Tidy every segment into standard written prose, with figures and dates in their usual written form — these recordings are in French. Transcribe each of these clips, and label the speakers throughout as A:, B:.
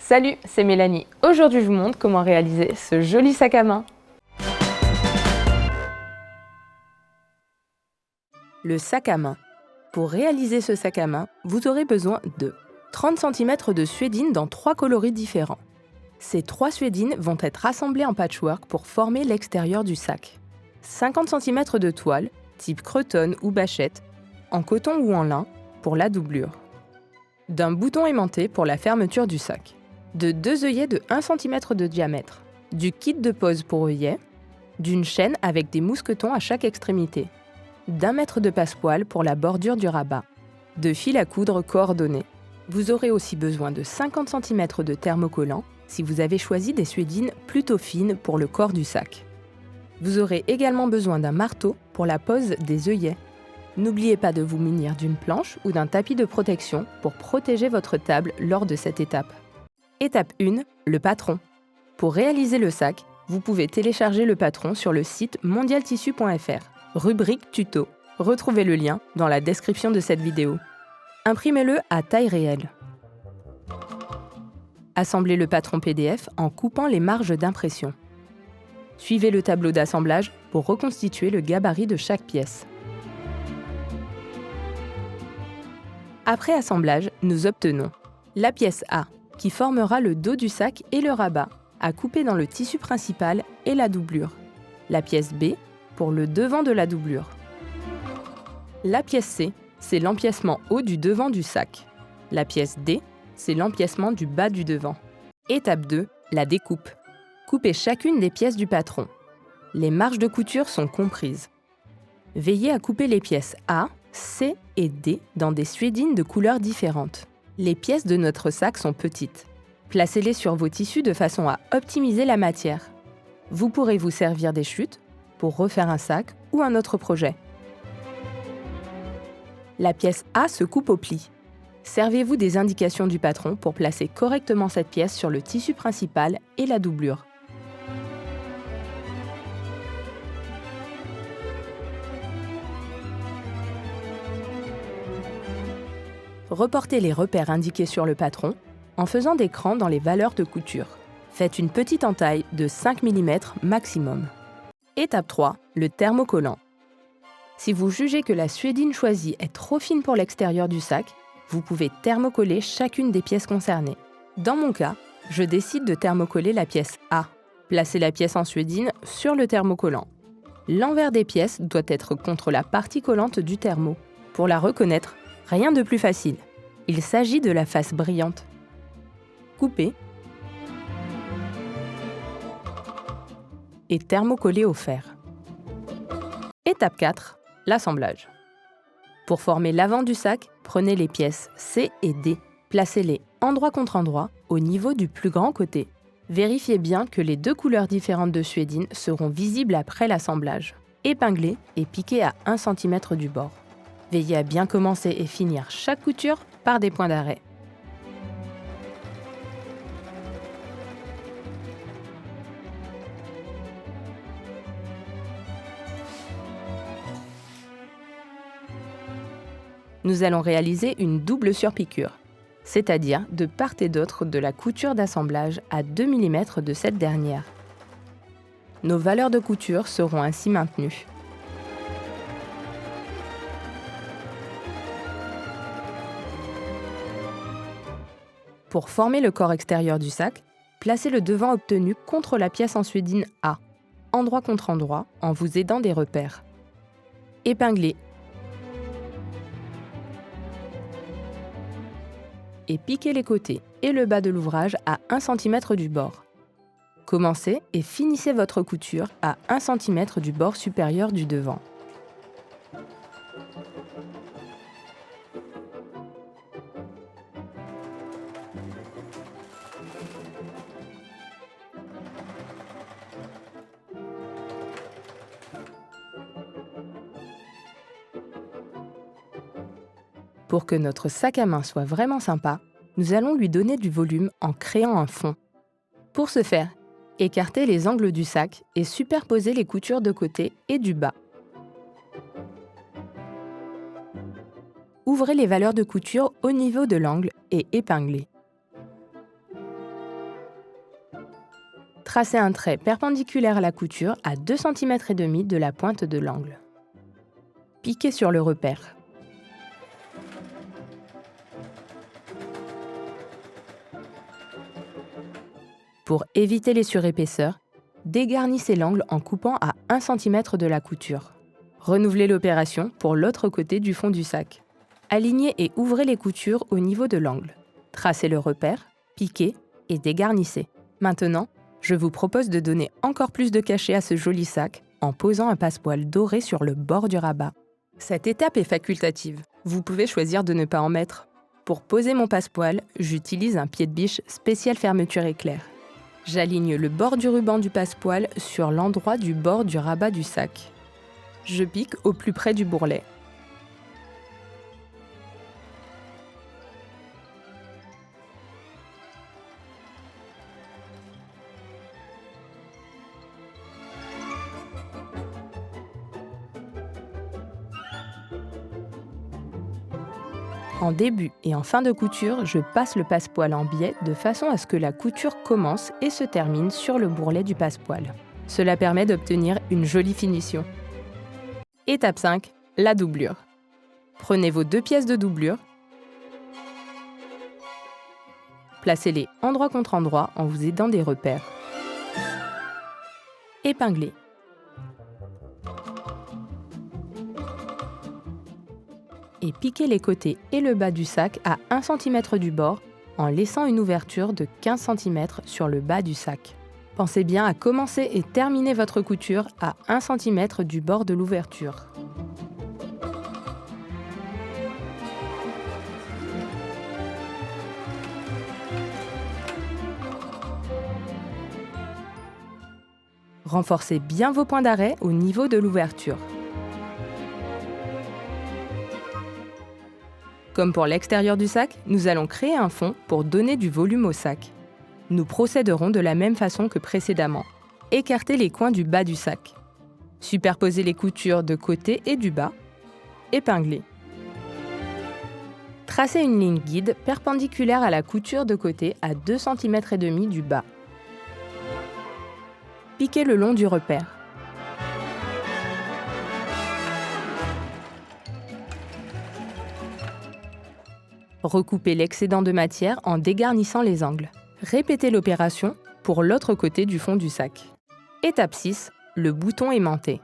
A: Salut, c'est Mélanie. Aujourd'hui, je vous montre comment réaliser ce joli sac à main. Le sac à main. Pour réaliser ce sac à main, vous aurez besoin de 30 cm de suédine dans 3 coloris différents. Ces 3 suédines vont être assemblées en patchwork pour former l'extérieur du sac. 50 cm de toile, type cretonne ou bâchette, en coton ou en lin, pour la doublure. D'un bouton aimanté pour la fermeture du sac. De 2 œillets de 1 cm de diamètre. Du kit de pose pour œillets. D'une chaîne avec des mousquetons à chaque extrémité. D'un mètre de passepoil pour la bordure du rabat. De fil à coudre coordonné. Vous aurez aussi besoin de 50 cm de thermocollant si vous avez choisi des suédines plutôt fines pour le corps du sac. Vous aurez également besoin d'un marteau pour la pose des œillets. N'oubliez pas de vous munir d'une planche ou d'un tapis de protection pour protéger votre table lors de cette étape. Étape 1, le patron. Pour réaliser le sac, vous pouvez télécharger le patron sur le site mondialtissu.fr, rubrique tuto. Retrouvez le lien dans la description de cette vidéo. Imprimez-le à taille réelle. Assemblez le patron PDF en coupant les marges d'impression. Suivez le tableau d'assemblage pour reconstituer le gabarit de chaque pièce. Après assemblage, nous obtenons la pièce A, qui formera le dos du sac et le rabat, à couper dans le tissu principal et la doublure. La pièce B, pour le devant de la doublure. La pièce C, c'est l'empiècement haut du devant du sac. La pièce D, c'est l'empiècement du bas du devant. Étape 2, la découpe. Coupez chacune des pièces du patron. Les marges de couture sont comprises. Veillez à couper les pièces A, C et D dans des suédines de couleurs différentes. Les pièces de notre sac sont petites. Placez-les sur vos tissus de façon à optimiser la matière. Vous pourrez vous servir des chutes pour refaire un sac ou un autre projet. La pièce A se coupe au pli. Servez-vous des indications du patron pour placer correctement cette pièce sur le tissu principal et la doublure. Reportez les repères indiqués sur le patron en faisant des crans dans les valeurs de couture. Faites une petite entaille de 5 mm maximum. Étape 3, le thermocollant. Si vous jugez que la suédine choisie est trop fine pour l'extérieur du sac, vous pouvez thermocoller chacune des pièces concernées. Dans mon cas, je décide de thermocoller la pièce A. Placez la pièce en suédine sur le thermocollant. L'envers des pièces doit être contre la partie collante du thermo. Pour la reconnaître, rien de plus facile. Il s'agit de la face brillante. Coupez et thermocoller au fer. Étape 4, l'assemblage. Pour former l'avant du sac, prenez les pièces C et D. Placez-les endroit contre endroit au niveau du plus grand côté. Vérifiez bien que les 2 couleurs différentes de suédine seront visibles après l'assemblage. Épinglez et piquez à 1 cm du bord. Veillez à bien commencer et finir chaque couture par des points d'arrêt. Nous allons réaliser une double surpiqûre, c'est-à-dire de part et d'autre de la couture d'assemblage à 2 mm de cette dernière. Nos valeurs de couture seront ainsi maintenues. Pour former le corps extérieur du sac, placez le devant obtenu contre la pièce en suédine A, endroit contre endroit, en vous aidant des repères. Épinglez et piquez les côtés et le bas de l'ouvrage à 1 cm du bord. Commencez et finissez votre couture à 1 cm du bord supérieur du devant. Pour que notre sac à main soit vraiment sympa, nous allons lui donner du volume en créant un fond. Pour ce faire, écartez les angles du sac et superposez les coutures de côté et du bas. Ouvrez les valeurs de couture au niveau de l'angle et épinglez. Tracez un trait perpendiculaire à la couture à 2,5 cm de la pointe de l'angle. Piquez sur le repère. Pour éviter les surépaisseurs, dégarnissez l'angle en coupant à 1 cm de la couture. Renouvelez l'opération pour l'autre côté du fond du sac. Alignez et ouvrez les coutures au niveau de l'angle. Tracez le repère, piquez et dégarnissez. Maintenant, je vous propose de donner encore plus de cachet à ce joli sac en posant un passepoil doré sur le bord du rabat. Cette étape est facultative. Vous pouvez choisir de ne pas en mettre. Pour poser mon passepoil, j'utilise un pied de biche spécial fermeture éclair. J'aligne le bord du ruban du passepoil sur l'endroit du bord du rabat du sac. Je pique au plus près du bourrelet. En début et en fin de couture, je passe le passepoil en biais de façon à ce que la couture commence et se termine sur le bourrelet du passepoil. Cela permet d'obtenir une jolie finition. Étape 5, la doublure. Prenez vos 2 pièces de doublure, placez-les endroit contre endroit en vous aidant des repères. Épinglez. Et piquez les côtés et le bas du sac à 1 cm du bord en laissant une ouverture de 15 cm sur le bas du sac. Pensez bien à commencer et terminer votre couture à 1 cm du bord de l'ouverture. Renforcez bien vos points d'arrêt au niveau de l'ouverture. Comme pour l'extérieur du sac, nous allons créer un fond pour donner du volume au sac. Nous procéderons de la même façon que précédemment. Écartez les coins du bas du sac. Superposez les coutures de côté et du bas. Épinglez. Tracez une ligne guide perpendiculaire à la couture de côté à 2,5 cm du bas. Piquez le long du repère. Recoupez l'excédent de matière en dégarnissant les angles. Répétez l'opération pour l'autre côté du fond du sac. Étape 6, le bouton aimanté.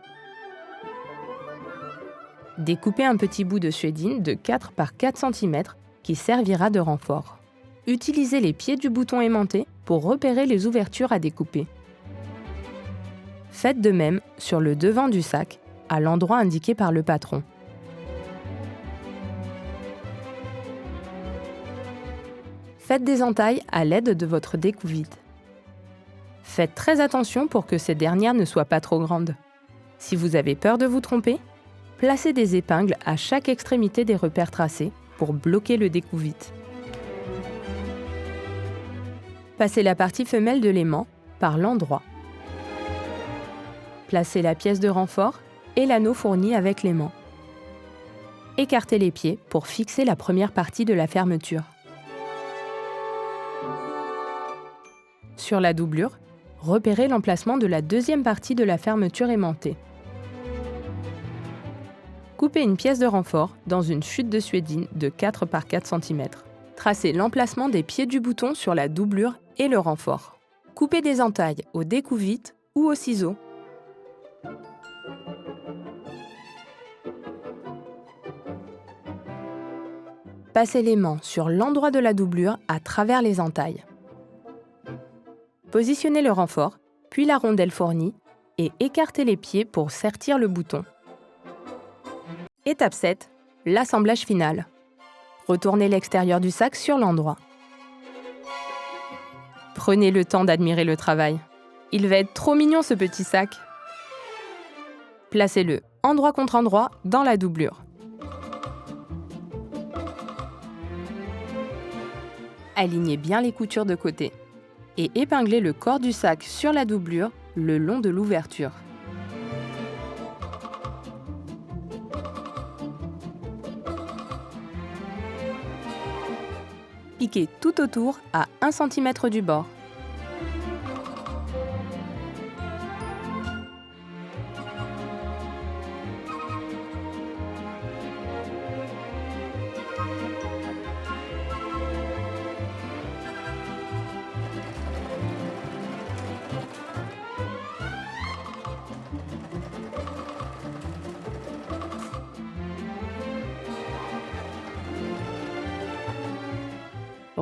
A: Découpez un petit bout de suédine de 4 par 4 cm qui servira de renfort. Utilisez les pieds du bouton aimanté pour repérer les ouvertures à découper. Faites de même sur le devant du sac, à l'endroit indiqué par le patron. Faites des entailles à l'aide de votre découvite. Faites très attention pour que ces dernières ne soient pas trop grandes. Si vous avez peur de vous tromper, placez des épingles à chaque extrémité des repères tracés pour bloquer le découvite. Passez la partie femelle de l'aimant par l'endroit. Placez la pièce de renfort et l'anneau fourni avec l'aimant. Écartez les pieds pour fixer la première partie de la fermeture. Sur la doublure, repérez l'emplacement de la deuxième partie de la fermeture aimantée. Coupez une pièce de renfort dans une chute de suédine de 4 par 4 cm. Tracez l'emplacement des pieds du bouton sur la doublure et le renfort. Coupez des entailles au découvite ou au ciseau. Passez l'aimant sur l'endroit de la doublure à travers les entailles. Positionnez le renfort, puis la rondelle fournie et écartez les pieds pour sertir le bouton. Étape 7, l'assemblage final. Retournez l'extérieur du sac sur l'endroit. Prenez le temps d'admirer le travail. Il va être trop mignon ce petit sac. Placez-le endroit contre endroit dans la doublure. Alignez bien les coutures de côté et épinglez le corps du sac sur la doublure le long de l'ouverture. Piquez tout autour à 1 cm du bord.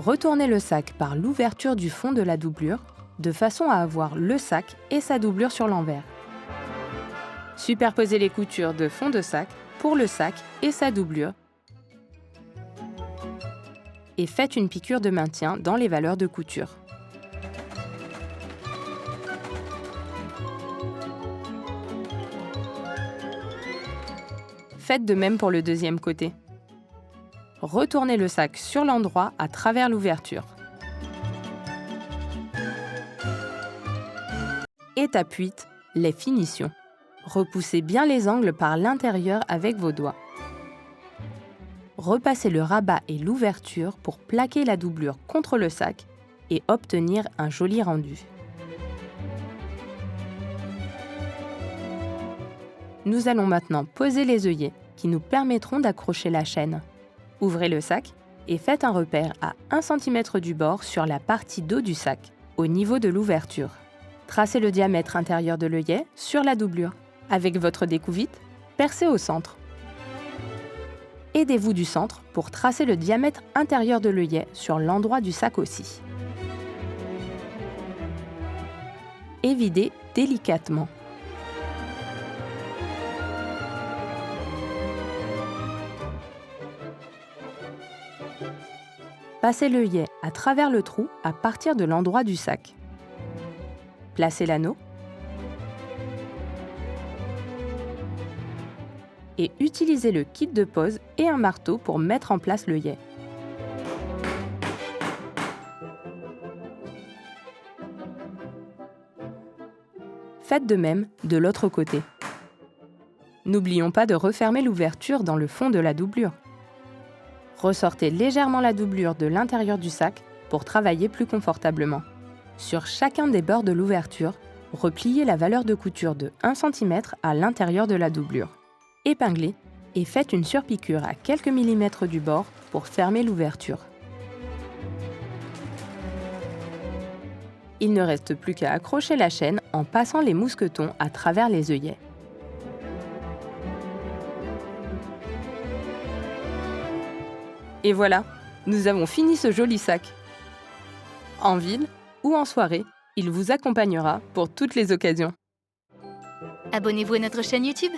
A: Retournez le sac par l'ouverture du fond de la doublure, de façon à avoir le sac et sa doublure sur l'envers. Superposez les coutures de fond de sac pour le sac et sa doublure et faites une piqûre de maintien dans les valeurs de couture. Faites de même pour le deuxième côté. Retournez le sac sur l'endroit à travers l'ouverture. Étape 8, les finitions. Repoussez bien les angles par l'intérieur avec vos doigts. Repassez le rabat et l'ouverture pour plaquer la doublure contre le sac et obtenir un joli rendu. Nous allons maintenant poser les œillets qui nous permettront d'accrocher la chaîne. Ouvrez le sac et faites un repère à 1 cm du bord sur la partie dos du sac, au niveau de l'ouverture. Tracez le diamètre intérieur de l'œillet sur la doublure. Avec votre découvite, percez au centre. Aidez-vous du centre pour tracer le diamètre intérieur de l'œillet sur l'endroit du sac aussi. Et videz délicatement. Passez l'œillet à travers le trou à partir de l'endroit du sac. Placez l'anneau et utilisez le kit de pose et un marteau pour mettre en place l'œillet. Faites de même de l'autre côté. N'oublions pas de refermer l'ouverture dans le fond de la doublure. Ressortez légèrement la doublure de l'intérieur du sac pour travailler plus confortablement. Sur chacun des bords de l'ouverture, repliez la valeur de couture de 1 cm à l'intérieur de la doublure. Épinglez et faites une surpiqûre à quelques millimètres du bord pour fermer l'ouverture. Il ne reste plus qu'à accrocher la chaîne en passant les mousquetons à travers les œillets. Et voilà, nous avons fini ce joli sac. En ville ou en soirée, il vous accompagnera pour toutes les occasions.
B: Abonnez-vous à notre chaîne YouTube.